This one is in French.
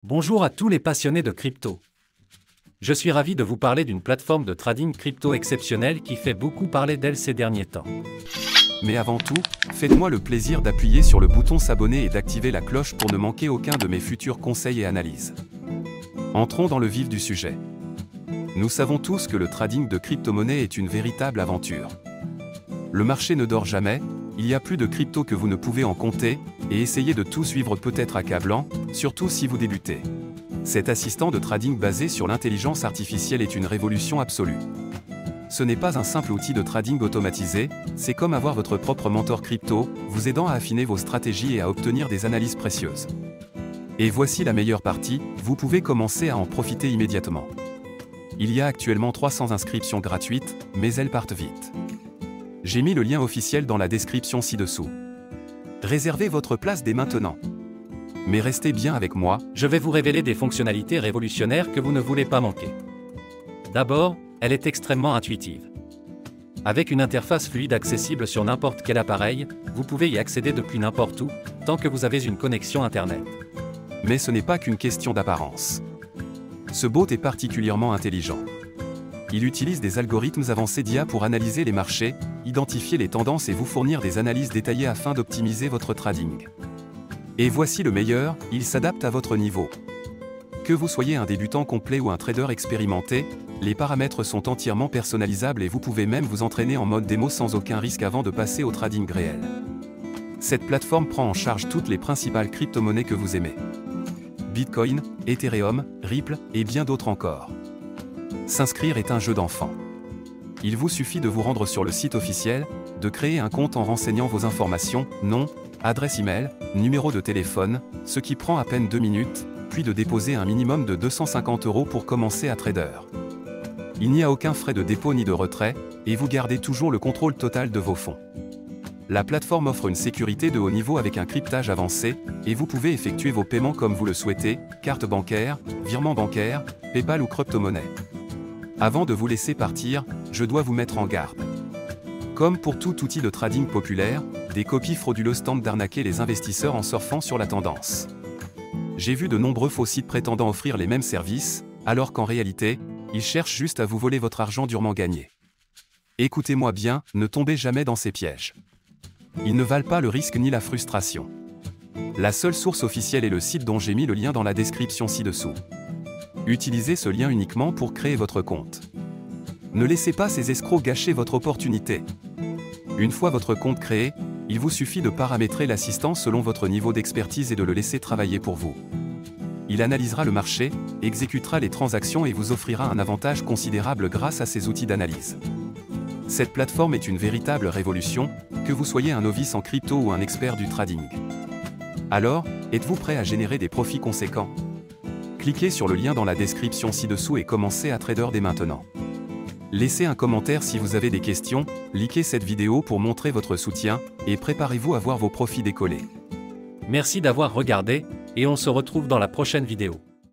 Bonjour à tous les passionnés de crypto. Je suis ravi de vous parler d'une plateforme de trading crypto exceptionnelle qui fait beaucoup parler d'elle ces derniers temps. Mais avant tout, faites-moi le plaisir d'appuyer sur le bouton s'abonner et d'activer la cloche pour ne manquer aucun de mes futurs conseils et analyses. Entrons dans le vif du sujet. Nous savons tous que le trading de crypto-monnaies est une véritable aventure. Le marché ne dort jamais, il y a plus de crypto que vous ne pouvez en compter, et essayer de tout suivre peut être accablant, surtout si vous débutez. Cet assistant de trading basé sur l'intelligence artificielle est une révolution absolue. Ce n'est pas un simple outil de trading automatisé, c'est comme avoir votre propre mentor crypto, vous aidant à affiner vos stratégies et à obtenir des analyses précieuses. Et voici la meilleure partie, vous pouvez commencer à en profiter immédiatement. Il y a actuellement 300 inscriptions gratuites, mais elles partent vite. J'ai mis le lien officiel dans la description ci-dessous. Réservez votre place dès maintenant. Mais restez bien avec moi, Je vais vous révéler des fonctionnalités révolutionnaires que vous ne voulez pas manquer. D'abord, elle est extrêmement intuitive. Avec une interface fluide accessible sur n'importe quel appareil, vous pouvez y accéder depuis n'importe où, tant que vous avez une connexion Internet. mais ce n'est pas qu'une question d'apparence. Ce bot est particulièrement intelligent. Il utilise des algorithmes avancés d'IA pour analyser les marchés, identifier les tendances et vous fournir des analyses détaillées afin d'optimiser votre trading. Et voici le meilleur, il s'adapte à votre niveau. Que vous soyez un débutant complet ou un trader expérimenté, les paramètres sont entièrement personnalisables et vous pouvez même vous entraîner en mode démo sans aucun risque avant de passer au trading réel. Cette plateforme prend en charge toutes les principales crypto-monnaies que vous aimez. Bitcoin, Ethereum, Ripple et bien d'autres encore. S'inscrire est un jeu d'enfant. Il vous suffit de vous rendre sur le site officiel, de créer un compte en renseignant vos informations, nom, adresse email, numéro de téléphone, ce qui prend à peine 2 minutes, puis de déposer un minimum de 250 € pour commencer à trader. Il n'y a aucun frais de dépôt ni de retrait, et vous gardez toujours le contrôle total de vos fonds. La plateforme offre une sécurité de haut niveau avec un cryptage avancé, et vous pouvez effectuer vos paiements comme vous le souhaitez, carte bancaire, virement bancaire, PayPal ou crypto-monnaie. Avant de vous laisser partir, je dois vous mettre en garde. Comme pour tout outil de trading populaire, des copies frauduleuses tentent d'arnaquer les investisseurs en surfant sur la tendance. J'ai vu de nombreux faux sites prétendant offrir les mêmes services, alors qu'en réalité, ils cherchent juste à vous voler votre argent durement gagné. Écoutez-moi bien, ne tombez jamais dans ces pièges. Ils ne valent pas le risque ni la frustration. La seule source officielle est le site dont j'ai mis le lien dans la description ci-dessous. Utilisez ce lien uniquement pour créer votre compte. Ne laissez pas ces escrocs gâcher votre opportunité. Une fois votre compte créé, il vous suffit de paramétrer l'assistant selon votre niveau d'expertise et de le laisser travailler pour vous. Il analysera le marché, exécutera les transactions et vous offrira un avantage considérable grâce à ces outils d'analyse. Cette plateforme est une véritable révolution, que vous soyez un novice en crypto ou un expert du trading. Alors, êtes-vous prêt à générer des profits conséquents? Cliquez sur le lien dans la description ci-dessous et commencez à trader dès maintenant. Laissez un commentaire si vous avez des questions, likez cette vidéo pour montrer votre soutien, et préparez-vous à voir vos profits décoller. Merci d'avoir regardé, et on se retrouve dans la prochaine vidéo.